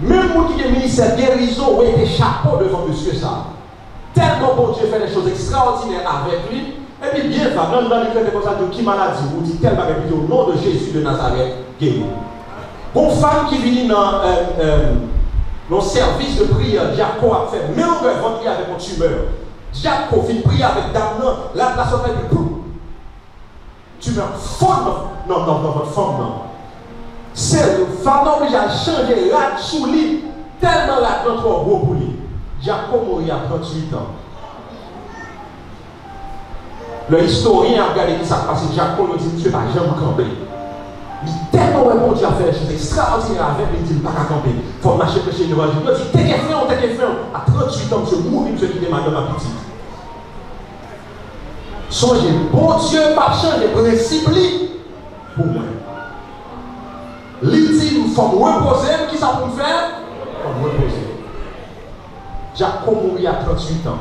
Même monde qui est ministère guérison, oui, était chapeau devant monsieur ça. Tellement bon Dieu fait des choses extraordinaires avec lui. Et puis bien, dans l'écrit de comme ça, de qui maladie, vous dites tel bagage au nom de Jésus de Nazareth, guéri. Une femme qui vient dans le service de prière, Jaco a fait mélanger ventre avec une tumeur. Jaco fait prier avec dame, la place de tumeur fond dans votre femme. C'est le femme obligée à changer la sous lit, tellement la plante trop gros pour lui. Jaco mourit à 38 ans. Le historien a regardé qui ça passe, Jaco lui dit, monsieur, pas jamais camper. Il dit tellement bon Dieu a fait des choses extraordinaires avec lui, il dit, pas qu'à camper. Il faut marcher prêcher l'évangile. Il dit, t'es qu'à faire, à 38 ans, monsieur, mourir, monsieur, qui est madame ma petite. Songez, bon Dieu, pas changer le principe pour moi. Il dit, faut me reposer, qui ça pour me faire? Faut me reposer. Jacob mourit à 38 ans.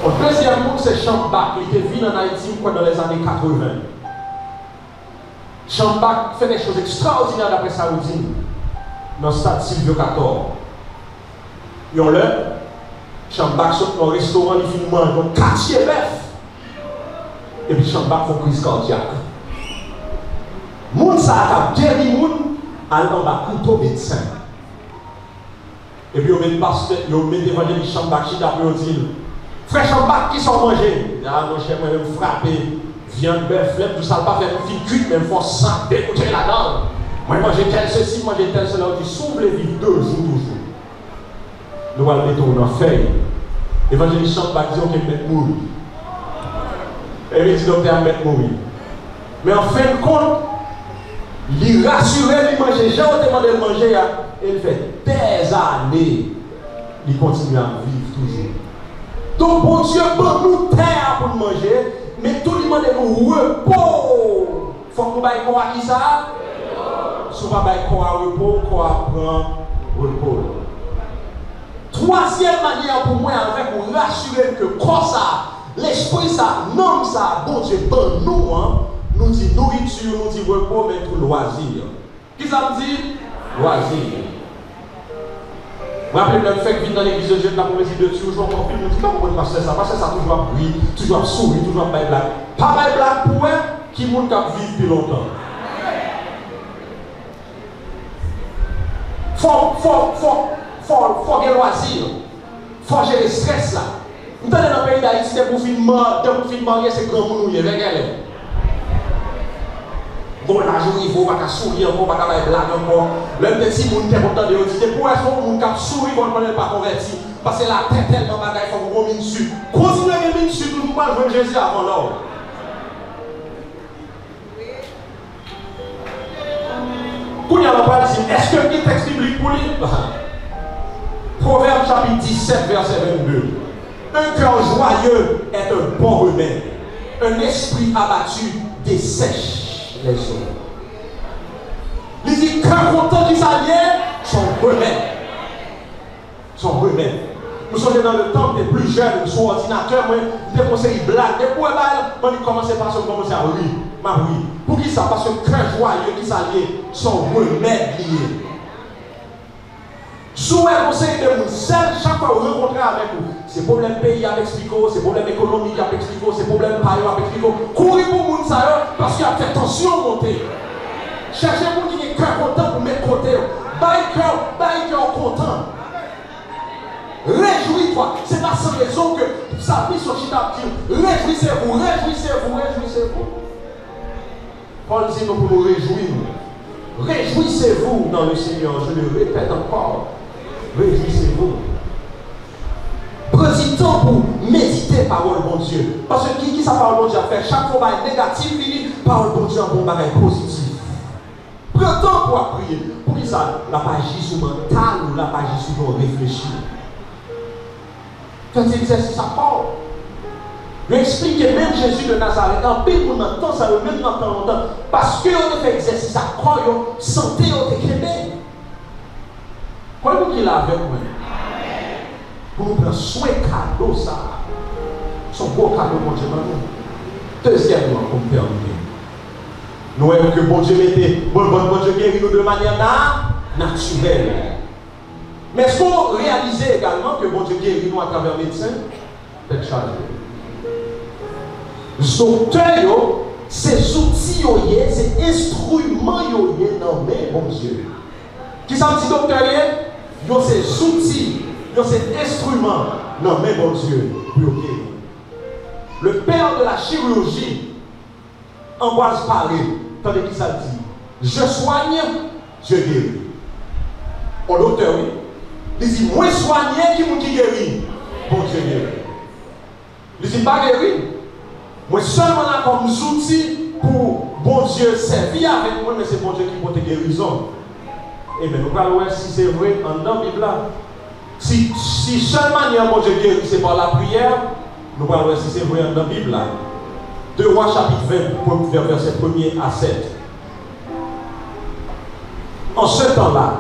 Le deuxième monde, c'est Chambach. Il était venu en Haïti dans les années 80. Chambach fait des choses extraordinaires d'après Saoudine dans le stade Silvio 14. Ils ont l'heure, Chambach sort dans le restaurant, il finit manger un quartier bœuf. Et puis Chambach fait une crise cardiaque. Moun ça a guéri moun, allant en bas couteau médecin. Et puis on met le pasteur, on met l'évangéliste Chambach qui t'a dit, frère Chambach qui sont mangés. Ah mon cher, moi je me frapper. Viande, bœuf, flemme, tout ça, pas faire une fille cuite, mais il faut ça dégoûter la dent. Moi, manger tel ceci, manger tel cela, on dit, s'ouvre les vies 2 jours toujours. Nous allons mettre dans la feuille. L'évangéliste Chambach dit, on peut mettre mourir. Et il dit, docteur, mettre mourir. Mais en fin de compte, il rassurait, il mangeait, j'ai demandé de manger, et il fait des années, il continue à vivre toujours. Donc, bon Dieu, bon nous terre pour manger. Mais tout le monde est au repos. Il faut que nous ayons quoi qui ça? Si nous ayons quoi repos, quoi prend repos. Troisième manière pour moi, avec pour rassurer que comme ça, l'esprit ça, non ça, bon Dieu, bon nous, hein, nous dit nourriture, nous dit repos, mais tout loisir. Qui ça me dit? Loisir. Vous vous rappelez, même fait que vite dans l'église de Dieu, la prophétie de Dieu, toujours en film, on dit comment on passe ça? Parce que ça toujours à bruit, toujours à sourire, toujours à bailler blague. Pas bailler blague pour eux qui montent à vivre depuis longtemps. Faut des loisirs. Faut gérer le stress là. Vous dans le pays d'Haïti, c'est pour filmer, c'est grand monde, il y a bon, la journée, il faut pas sourire encore, pas bailler blague encore. Le petit monde qui est content de dire, pour est-ce qu'on a sourire quand on n'est pas converti? Parce que la tête tellement bagaille, il faut qu'on mine dessus. Continuez à mine dessus, toujours pas jouer Jésus avant l'heure. Quand il y a un pas dire, est-ce que le texte biblique pour lui? Proverbe chapitre 17, verset 22. Un cœur joyeux est un bon remède. Un esprit abattu dessèche les eaux. Il dit cœur content qui s'allie, son remède. Son remède. Nous sommes dans le temps des plus jeunes, sur ordinateur, moi, des conseils blagues, des poèmes, moi, je commence par commencer à rire. Ma oui. Pour qui ça? Parce que cœur joyeux qui s'allie, son remède lié. Sous un conseil de nous, chaque fois que vous rencontrez avec vous, c'est problème pays avec expliquer, c'est problème économique avec expliquer, c'est problème paillot avec expliquer. Courez pour vous parce qu'il y a fait tension monter. Cherchez pour qui est cœur content pour mettre côté. Baille cœur content. Réjouis-toi. C'est pas sans raison que ça mise sur Chita dit réjouissez-vous, réjouissez-vous, réjouissez-vous. Paul dit nous pour nous réjouir. Réjouissez-vous dans le Seigneur. Je le répète encore. Réjouissez-vous. Prenez du temps pour méditer parole bon Dieu. Parce que qui ça parole bon Dieu a fait? Chaque fois qu'il y a négatif, parole bon Dieu a un bon bagage positif. Prends le temps pour prier. Pour qui ça? La pas agir sur le mental ou la pas agir sur le réfléchir. Faites exercice à part. Je explique que même Jésus de Nazareth, en paix pour notre temps, ça le même dans longtemps. Parce que on fait exercice à corps, santé, on est créé. Croyez-vous qu'il a avec moi? Pour nous prendre soin cadeau, ça. Son beau cadeau, mon Dieu, deuxièmement, pour me terminer. Nous voyons que bon Dieu mettait, bon Dieu guérit nous de manière naturelle. Mais est-ce qu'on réalise également que bon Dieu guérit nous à travers le médecin? Peut-être chargé. Docteur, ces outils, ces instruments, dans mes bon Dieu. Qui ça dit docteur? Ces outils, ces instruments, dans mes bon Dieu, pour guérir. Le père de la chirurgie, Ambroise Paré, tandis qu'il ça dit, je soigne, je guéris. On l'auteur, oui. Il dit, moi soigner, qui guérit? Bon Dieu guérit. Il dit, pas guérir. Moi seulement là comme outil pour bon Dieu servir avec moi, mais c'est bon Dieu qui porte guérison. Et bien nous allons voir si c'est vrai en dans la Bible. Si seulement il y a bon Dieu guéri, c'est par la prière, nous allons voir si c'est vrai en dans la Bible. 2 Rois chapitre 20, verset 1er à 7. En ce temps-là,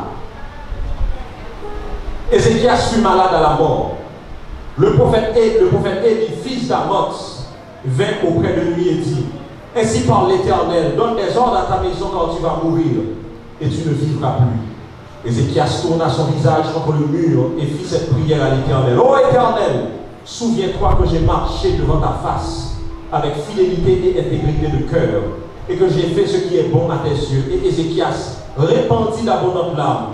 Ézéchias fut malade à la mort. Le prophète Élie, fils d'Amoz, vint auprès de lui et dit: ainsi parle l'Éternel, donne des ordres à ta maison quand tu vas mourir, et tu ne vivras plus. Ézéchias tourna son visage contre le mur et fit cette prière à l'Éternel: ô Éternel, souviens-toi que j'ai marché devant ta face avec fidélité et intégrité de cœur, et que j'ai fait ce qui est bon à tes yeux. Et Ézéchias répandit d'abondantes larmes.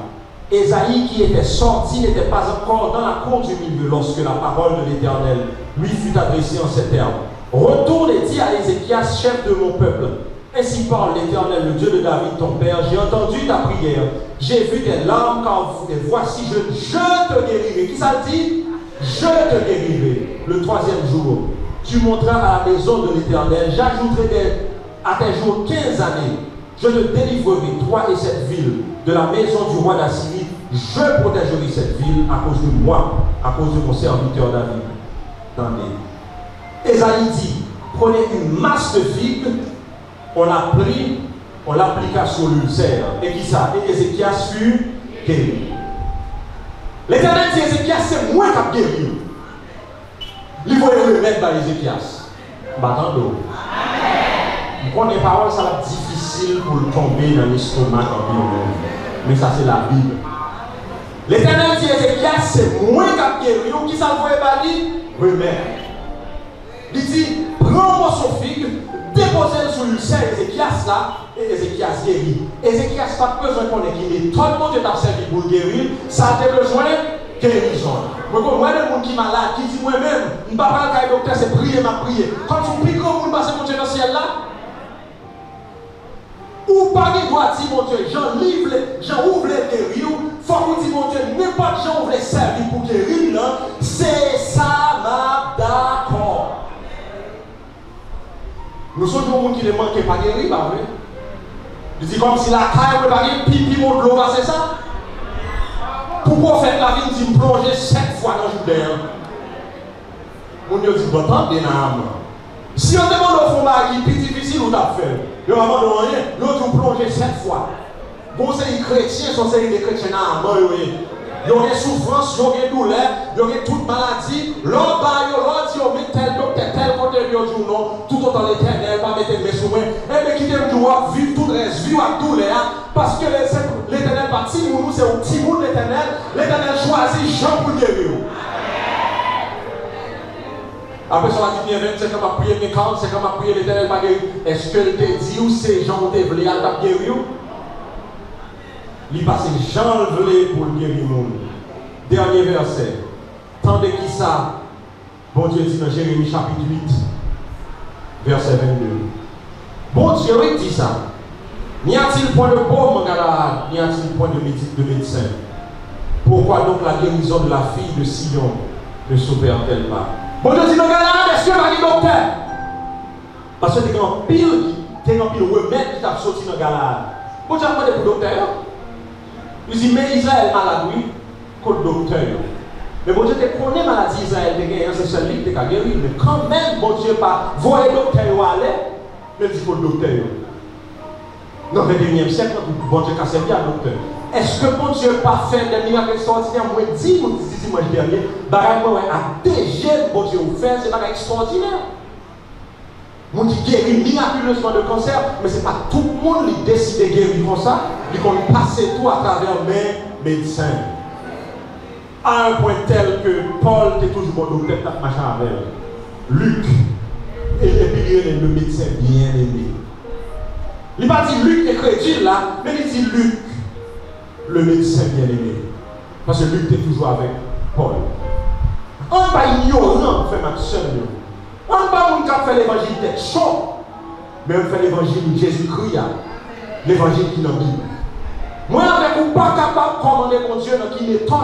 Ésaïe, qui était sorti, n'était pas encore dans la cour du milieu lorsque la parole de l'Éternel lui fut adressée en ces termes: retourne et dis à Ézéchias, chef de mon peuple, ainsi parle l'Éternel, le Dieu de David ton père, j'ai entendu ta prière, j'ai vu tes larmes, car voici je te guérirai. Qui ça dit? Je te guérirai. Le troisième jour, tu monteras à la maison de l'Éternel, j'ajouterai à tes jours 15 années. Je te délivrerai, toi et cette ville, de la maison du roi d'Assyrie. Je protégerai cette ville à cause de moi, à cause de mon serviteur David. Ésaïe dit: prenez une masse de figues, on l'a pris, on l'appliqua sur l'ulcère. Et qui ça? Et Ézéchias fut guéri. L'Éternel dit: Ézéchias, c'est moi qui ai guéri. Il faut le remettre dans Ézéchias. Batando. Quand les paroles, ça va être difficile pour tomber dans l'estomac en bien. Mais ça, c'est la Bible. L'Éternel dit: Ézéchias, c'est moi qui ai guéri. Qui ça va être remettre. Il dit: prends un morceau de figue, déposez-le sur l'ulcère Ézéchias là, et Ézéchias guérit. Ézéchias n'a pas besoin qu'on ait guéri. Tout le monde est servi pour le guérir. Ça a besoin de guérison. Moi, le monde qui est malade, qui dit moi-même, je ne vais pas parler docteur, c'est prier, ma prière. Quand tu pries, comment vous passez mon Dieu dans le ciel là? Ou pas qu'il doit dire, mon Dieu, j'en ouvre les guérir. Il faut que vous dites, mon Dieu, n'importe gens ouvre les servir pour guérir, là. C'est ça, ma d'accord. Nous sommes des gens qui ne manquent pas de guérir, pas vrai? Je dis comme si la caille ne pas guérir, pipi, mon l'eau, c'est ça? Pourquoi faire la vie, dit plonger 7 fois dans le jour? Mon Dieu dit: bon, attendez, si on demande au fond qui est plus difficile, on t'a fait. Il n'y a pas de rien, l'autre plonger 7 fois. Bon, c'est les chrétiens, sont des chrétiens à mort. Il y a des souffrances, il y a des douleurs, il y a toute maladie. L'autre dit: on met tel docteur, tel côté, il dit: non, tout autant l'Éternel, pas mettre mes soins. Et bien, qui t'aime vivre tout le reste, vivre avec douleur. Parce que l'Éternel parti, nous, c'est un petit bout de l'Éternel. L'Éternel choisit Jean pour guérir. Après, ça va dire: bien, c'est comme à prier, mais quand c'est comme à prier, l'Éternel pas guérir. Est-ce que te dit ou c'est Jean qui voulait à guérir? Il passe Jean le voulait pour le guérir. Dernier verset. Tandis qui ça, bon Dieu dit dans Jérémie chapitre 8, verset 22. Bon Dieu dit ça. N'y a-t-il point de pauvre, mon gars, n'y a-t-il point de médecin? Pourquoi donc la guérison de la fille de Sion ne s'opère-t-elle pas? Bon Dieu dit: mon gars, est-ce que va dire docteur? Parce que tu as un pile remède qui t'a sorti dans le gars. Bon Dieu a demandé pour le docteur. Il dit: mais Israël malade, oui, contre le docteur. Mais bon Dieu te connaît maladie Israël, c'est celui qui t'a guéri. Mais quand même, bon Dieu pas voyez le docteur aller, même si pour le docteur. Dans le 21e siècle, bon Dieu a servi à docteur. Est-ce que bon Dieu pas fait des miracles extraordinaires? Moi, moi je dis rien. Baraque, à déjà, bon Dieu, vous fait, c'est pas extraordinaire. Mon qui guérit miraculeusement de cancer, mais ce n'est pas tout le monde qui décide de guérir comme ça. Il faut passer tout à travers mes médecins. À un point tel que Paul était toujours bon docteur, machin avec Luc. Et puis il est le médecin bien aimé. Il n'a pas dit Luc est chrétien là, mais il dit Luc, le médecin bien aimé. Parce que Luc était toujours avec Paul. On ne pas ignorant, fait ma soeur. On ne pas faire l'évangile d'être chaud, mais on fait l'évangile de Jésus-Christ, l'évangile qui est dans la Bible. Moi, avec vous, pas capable de commander mon Dieu dans qui méthode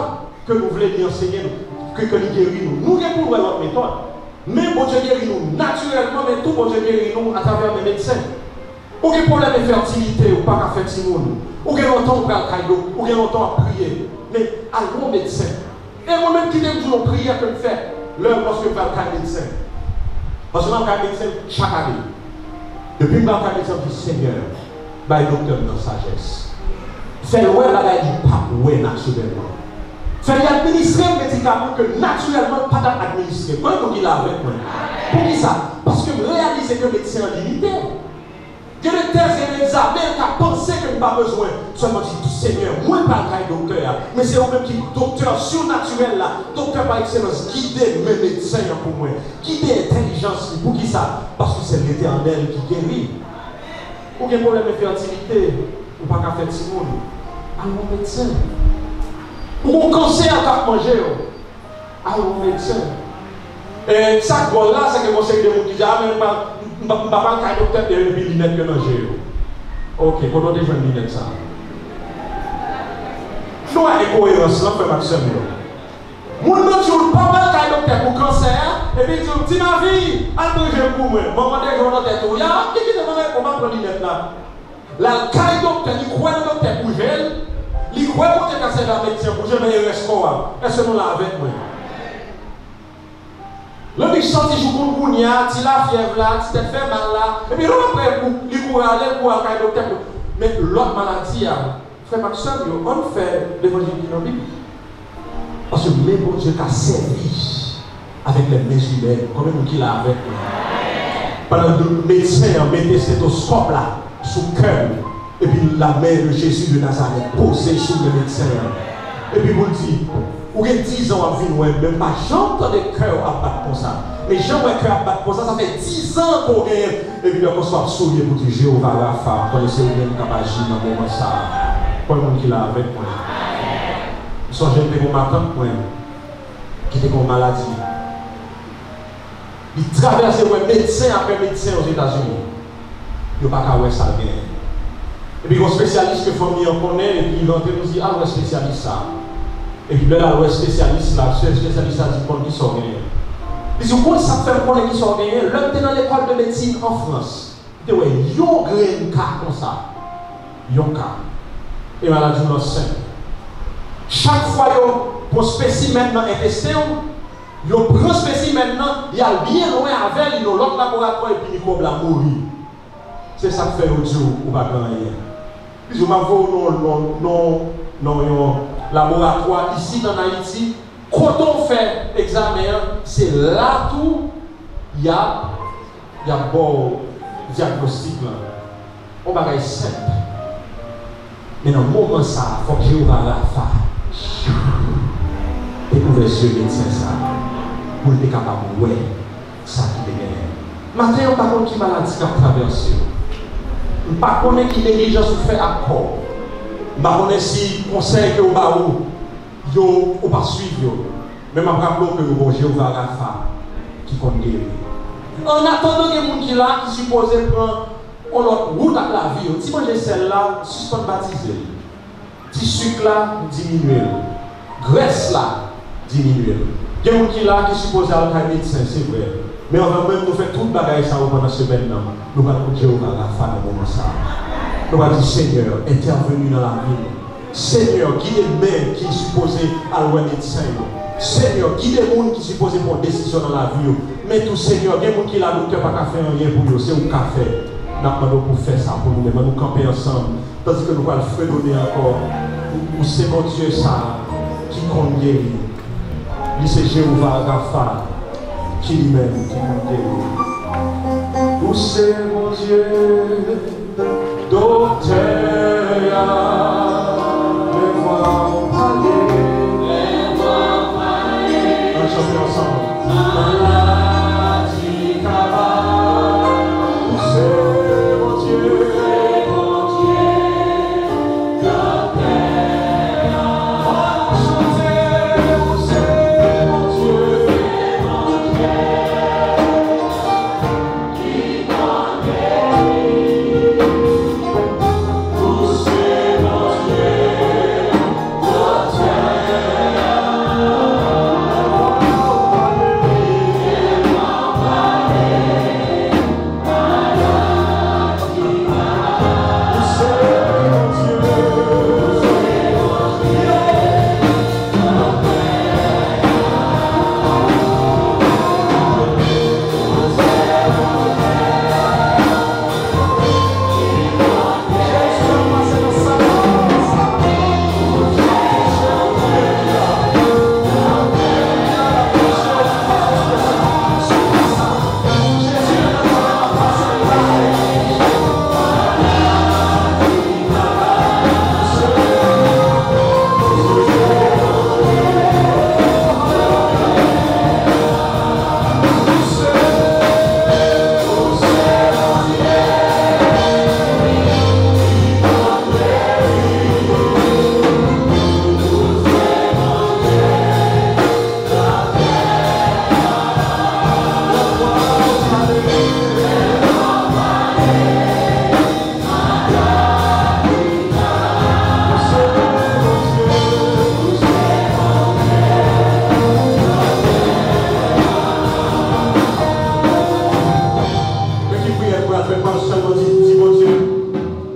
que nous voulons lui enseigner, que nous guérir nous. Nous avons pour notre méthode. Mais mon Dieu guérit nous naturellement, mais tout mon Dieu guérit nous à travers les médecins. Ou des problèmes de fertilité, ou pas qu'à faire Simone, ou qu'il y a longtemps pour faire caillou, ou qu'il y a longtemps à prier. Mais allons au médecin. Et moi-même qui aime toujours prier que le faire, l'heure lorsque je vais faire le médecin. Parce que je vais médecin chaque année. Depuis que je vais médecin, je dis Seigneur, bah docteur dans sagesse. Fait le bagage du pape, ouais, naturellement. Fait administrer un médicament que naturellement pas d'administrer. Quand il a avec moi. Pour qui ça? Parce que réaliser que le médecin est limité. Que le test et l'examen qui a pensé que nous n'avons pas besoin. Seulement dit, Seigneur, moi pas le docteur. Mais c'est vous-même qui docteur surnaturel là. Docteur par excellence, guider mes médecins pour moi. Guider l'intelligence. Pour qui ça? Parce que c'est l'Éternel qui guérit. Aucun problème de fertilité. Ou pas qu'à faire de monde. Allons au médecin. Ou un cancer à manger. Allons au médecin. Et ça, là, c'est que le conseil de monde qui dit, ah, mais je ne vais pas faire docteur de lunettes que manger. Ok, pour nous déjà une lunette ça. Nous avons une cohérence là, fait Maxime. Mon nom ne pas mal de docteur pour cancer, et puis il dit, ma vie, allez pour moi. Maman, des gens dans tête, il y a qui demande comment prendre une lunette là. La caille docteur, il croit le docteur pour gel, il croit pour te casser la médecin pour gel, mais il reste quoi? Est-ce que nous l'avons avec moi? Le biche sorti jour pour il a la fièvre là, il fait mal là, et puis après, il court aller pour un docteur. Mais l'autre maladie, frère Maxime, on fait l'évangile de la Bible. Parce que même bon Dieu qui a servi avec les mains humaines, comme nous qui l'a avec nous. Pendant que le médecin mettait stéthoscope là, sous le cœur, et puis la main de Jésus de Nazareth posée sur le médecin. Et puis vous le dites, ou 10 ans à vivre, même pas j'entends des cœurs à battre comme ça. Mais j'entends des cœurs à battre comme ça, ça fait 10 ans qu'on est. Et puis qu'on soit sourié pour dire Jéhovah Rapha, connaissez vous même qui agit dans le moment ça. Pour le monde qui l'a avec moi. Ils sont jeunes pour ma tante, qui était comme maladie. Ils traversent le médecin après médecin aux États-Unis. Ils n'ont pas qu'à voir ça bien. Et puis, un spécialiste que famille en connaît, et puis il rentre et nous dit, ah, ouais, spécialiste ça. Et puis là, le spécialiste là, ce spécialiste a dit qu'on qui sont gagnés. Il dit, comment ça fait qu'on qui sont gagnés? L'homme était dans l'école de médecine en France. Il dit, ouais, il y a un cas comme ça. Il y a un cas. Et maladie dans le sein. Chaque fois, pour spécimen dans l'intestin, il prend spécimen maintenant, il y a bien loin avec il y a l'autre laboratoire et puis il microbe la mourir. C'est ça que fait au Dieu ou pas gagner. Puis je m'envoie non laboratoire ici dans Haïti. Quand on fait examen, c'est là tout il y a bon diagnostic là. On va être simple. Mais dans le moment ça, il faut que Jéhovah Rapha découvre ce médecin ça. Pour être capable de voir ça qui est gagné. Maintenant, on ne sait pas qui maladie qui a traversé. On ne sait pas qui négligence fait à corps. On ne sait pas si conseil que vous ne pas suivre. Même après que vous avez Jéhovah Rapha qui compte guérir. En attendant que les gens qui là, qui supposent prendre l'autre route avec la vie, si manger celle-là, suspend baptiser. Si sucre là, diminuer. Graisse là, diminuer. Il y a des gens qui là, qui supposent aller à médecin, c'est vrai. Mais on va même nous faire tout le bagage pendant la semaine. Nous allons dire Jéhovah Rapha dans le moment ça. Nous allons dire Seigneur, intervenu dans la vie. Seigneur, qui est le maire qui est supposé aller au médecin. Seigneur, qui est le monde qui est supposé prendre des décisions dans la vie. Mais tout Seigneur, il y a des gens qui là, docteur pas faire rien pour eux, c'est un café. Nous allons pour faire ça pour nous, nous camper ensemble. Tandis que nous allons fredonner encore. Pour c'est mon Dieu ça qui compte guérir. C'est Jéhovah Rapha qui lui-même qui compte guérir. Où c'est mon Dieu, docteur, les voix parler. On va chanter ensemble. Maladie cabale. Où c'est mon Dieu, pas seulement dire, mon Dieu,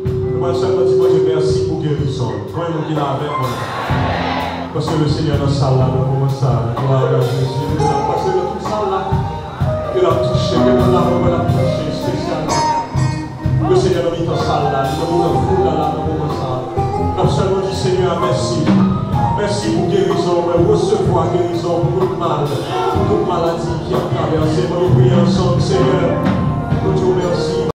nous pas seulement dire, mon Dieu, merci pour guérison. Toi-même qui l'a avec moi. Parce que le Seigneur dans la salle là, dans le moment ça, gloire à Jésus. Parce que dans toute salle là, il a touché, il a touché spécialement. Le Seigneur dans la salle là, il a mis la foule là, dans le moment ça. Nous avons seulement dit, Seigneur, merci. Merci pour guérison, recevoir guérison pour toute mal, pour toute maladie qui a traversé. Nous prions ensemble, Seigneur. Nous te remercions.